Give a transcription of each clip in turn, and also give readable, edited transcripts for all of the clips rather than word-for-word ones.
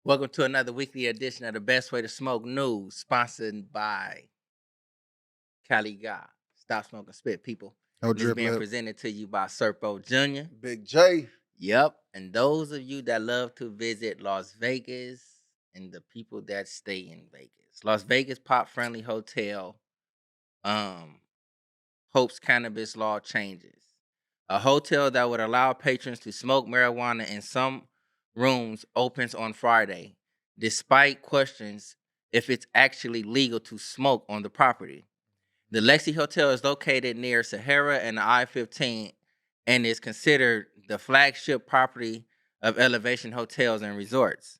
Welcome to another weekly edition of the Best Way to Smoke News, sponsored by Cali Guy. Stop smoking spit, people. No And it's drip being lip. presented to you by Serpo Jr. Big J. Yep. And those of you that love to visit Las Vegas and the people that stay in Vegas. Las Vegas Pop Friendly Hotel um hopes cannabis law changes. A hotel that would allow patrons to smoke marijuana in some rooms opens on Friday, despite questions if it's actually legal to smoke on the property. The Lexi Hotel is located near Sahara and the I-15 and is considered the flagship property of Elevation Hotels and Resorts.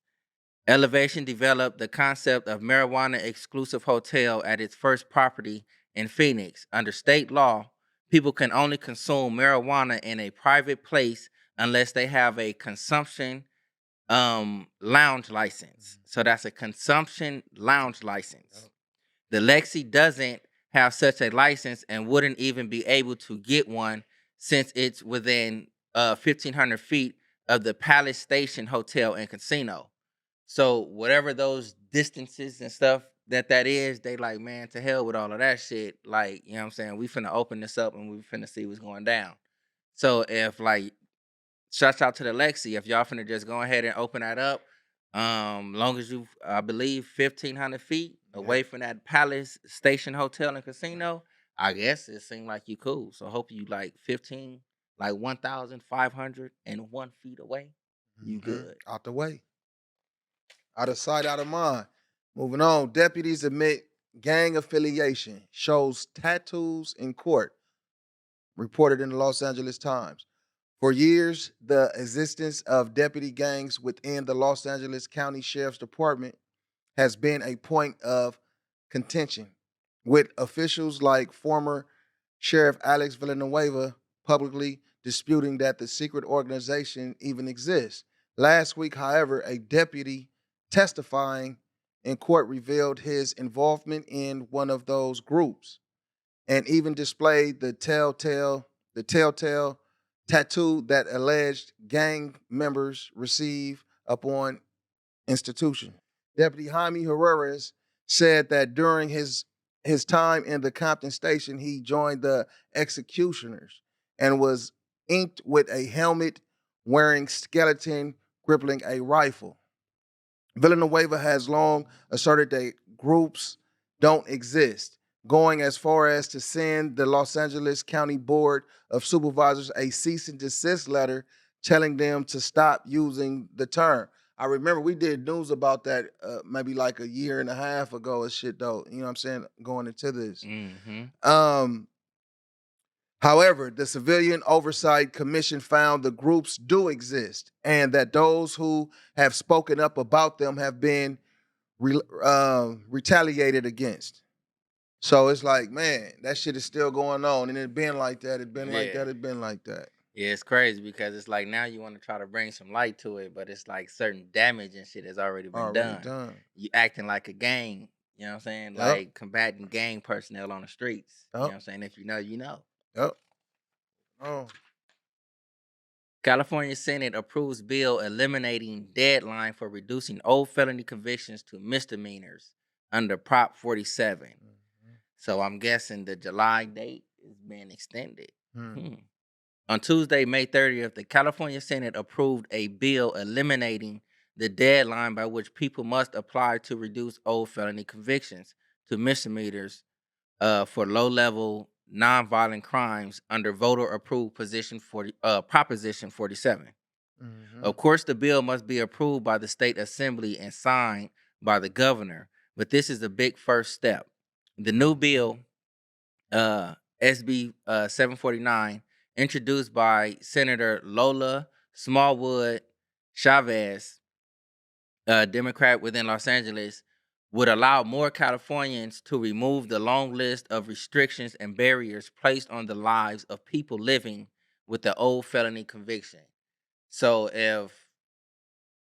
Elevation developed the concept of marijuana exclusive hotel at its first property in Phoenix. Under state law, people can only consume marijuana in a private place unless they have a consumption lounge license. So that's a consumption lounge license. The Lexi doesn't have such a license and wouldn't even be able to get one since it's within 1,500 feet of the Palace Station Hotel and Casino. So whatever those distances and stuff that is, they like, man, to hell with all of that shit. Like, you know what I'm saying? We finna open this up and we finna see what's going down. So if like, shouts out to the Lexi, if y'all finna just go ahead and open that up, long as you, I believe, 1,500 feet away from that Palace Station Hotel and Casino, I guess it seemed like you cool. So hope you like 1,501 feet away. You good. Out the way. Out of sight, out of mind. Moving on. Deputies admit gang affiliation. Shows tattoos in court. Reported in the Los Angeles Times. For years, the existence of deputy gangs within the Los Angeles County Sheriff's Department has been a point of contention, with officials like former Sheriff Alex Villanueva publicly disputing that the secret organization even exists. Last week, however, a deputy testifying in court revealed his involvement in one of those groups and even displayed the telltale tattoo that alleged gang members receive upon institution. Deputy Jaime Herrera's said that during his time in the Compton station, he joined the executioners and was inked with a helmet wearing skeleton gripping a rifle. Villanueva has long asserted that groups don't exist, going as far as to send the Los Angeles County Board of Supervisors a cease and desist letter telling them to stop using the term. I remember we did news about that maybe like a year and a half ago and shit though. You know what I'm saying? Going into this. Mm-hmm. Um, However, the Civilian Oversight Commission found the groups do exist and that those who have spoken up about them have been retaliated against. So it's like, man, that shit is still going on, and it been like that. It been like Yeah. that. It been like that. Yeah, it's crazy because it's like now you want to try to bring some light to it, but it's like certain damage and shit has already been Already done. done. You acting like a gang, you know what I'm saying? Yep. Like combating gang personnel on the streets. You know what Yep. I'm saying? If you know, you know. Yep. Oh. California Senate approves bill eliminating deadline for reducing old felony convictions to misdemeanors under Prop 47. So I'm guessing the July date is being extended. Hmm. On Tuesday, May 30th, the California Senate approved a bill eliminating the deadline by which people must apply to reduce old felony convictions to misdemeanors for low-level nonviolent crimes under voter-approved Proposition 47. Of course, the bill must be approved by the state assembly and signed by the governor, but this is a big first step. The new bill, SB 749, introduced by Senator Lola Smallwood Chavez, a Democrat within Los Angeles, would allow more Californians to remove the long list of restrictions and barriers placed on the lives of people living with the old felony conviction. So if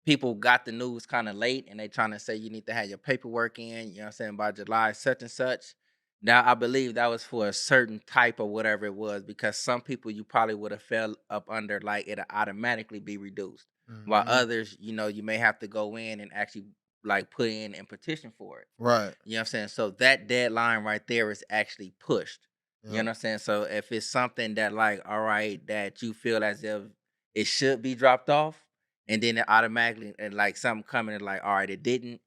people got the news kind of late and they trying to say you need to have your paperwork in, you know what I'm saying, by July such and such. Now I believe that was for a certain type or whatever it was, because some people you probably would have fell up under like it'll automatically be reduced. while Mhm. others, you may have to go in and actually like put in and petition for it. Right. You know what I'm saying? So that deadline right there is actually pushed. You know Yep. what I'm saying? So if it's something that like, all right, that you feel as if it should be dropped off, and then it automatically and like something coming and like, all right, it didn't,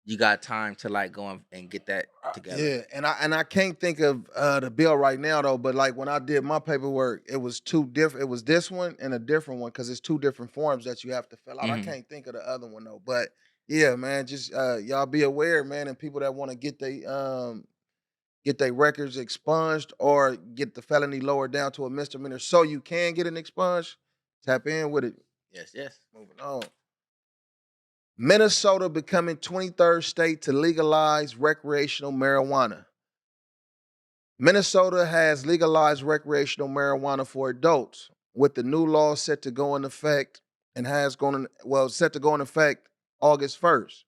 you got time to like go and get that together. Yeah, and I can't think of the bill right now though. But like when I did my paperwork, it was two different. It was this one and a different one because it's two different forms that you have to fill out. I Hmm. can't think of the other one though. But yeah, man, just y'all be aware, man, and people that want to get their records expunged or get the felony lowered down to a misdemeanor so you can get it expunged. Tap in with it. Yes, yes. Moving on. Minnesota becoming 23rd state to legalize recreational marijuana. Minnesota has legalized recreational marijuana for adults, with the new law set to go in effect and has gone in, well set to go in effect August 1st.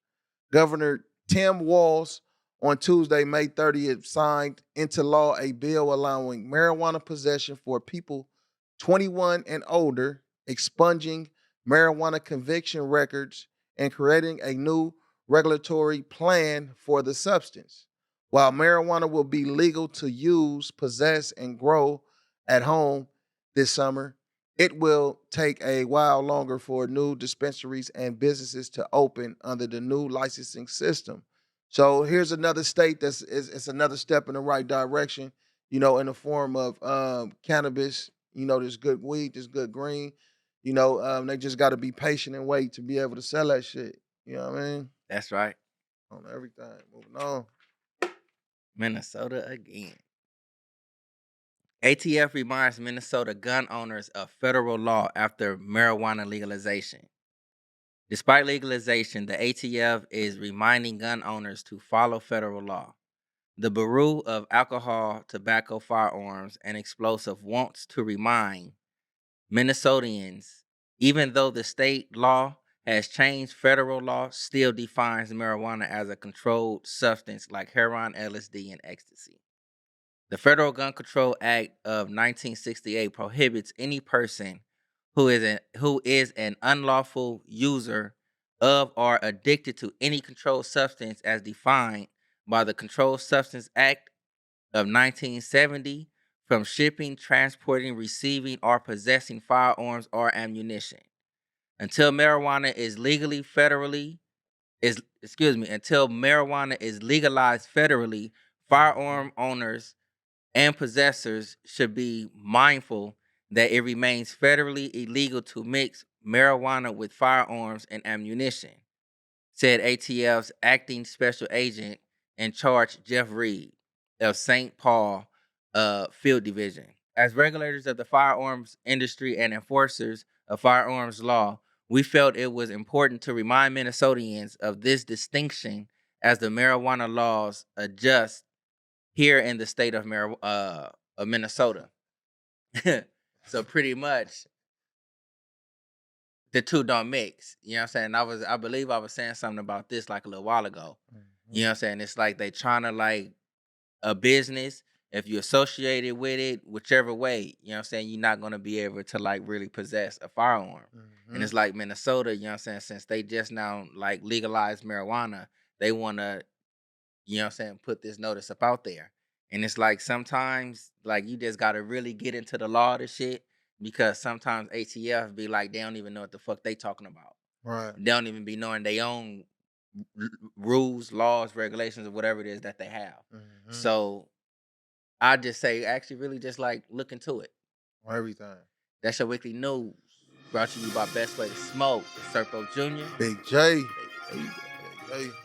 Governor Tim Walz on Tuesday, May 30th, signed into law a bill allowing marijuana possession for people 21 and older, expunging marijuana conviction records, and creating a new regulatory plan for the substance. While marijuana will be legal to use, possess, and grow at home this summer, it will take a while longer for new dispensaries and businesses to open under the new licensing system. So here's another state it's another step in the right direction, in the form of cannabis. There's good weed, there's good green. They just got to be patient and wait to be able to sell that shit. You know what I mean? That's right. On everything. Moving on. Minnesota again. ATF reminds Minnesota gun owners of federal law after marijuana legalization. Despite legalization, the ATF is reminding gun owners to follow federal law. The Bureau of Alcohol, Tobacco, Firearms, and Explosive wants to remind Minnesotans, even though the state law has changed, federal law still defines marijuana as a controlled substance like heroin, LSD, and ecstasy. The Federal Gun Control Act of 1968 prohibits any person who is an unlawful user of or addicted to any controlled substance as defined by the Controlled Substance Act of 1970 from shipping, transporting, receiving, or possessing firearms or ammunition. Until marijuana is legally federally is until marijuana is legalized federally, Mhm. firearm owners and possessors should be mindful that it remains federally illegal to mix marijuana with firearms and ammunition, said ATF's acting special agent in charge, Jeff Reed of St. Paul Field Division. As regulators of the firearms industry and enforcers of firearms law, we felt it was important to remind Minnesotans of this distinction as the marijuana laws adjust here in the state of Minnesota. So pretty much the two don't mix. You know what I'm saying? I believe I was saying something about this like a little while ago. You know Mhm. what I'm saying? It's like they trying to like a business. If you associated with it, whichever way, you know what I'm saying, you're not gonna be able to like really possess a firearm. And Mhm. it's like Minnesota, you know what I'm saying, since they just now like legalized marijuana, they wanna, you know what I'm saying, put this notice up out there. And it's like sometimes like you just gotta really get into the law of the shit because sometimes ATF be like they don't even know what the fuck they talking about. Right. They don't even be knowing their own rules, laws, regulations, or whatever it is that they have. Mhm. So I just say actually really just like look into it. On everything. That's your weekly news. Brought to you by Best Way to Smoke, Serpo Jr. Big J. There you go. Big J.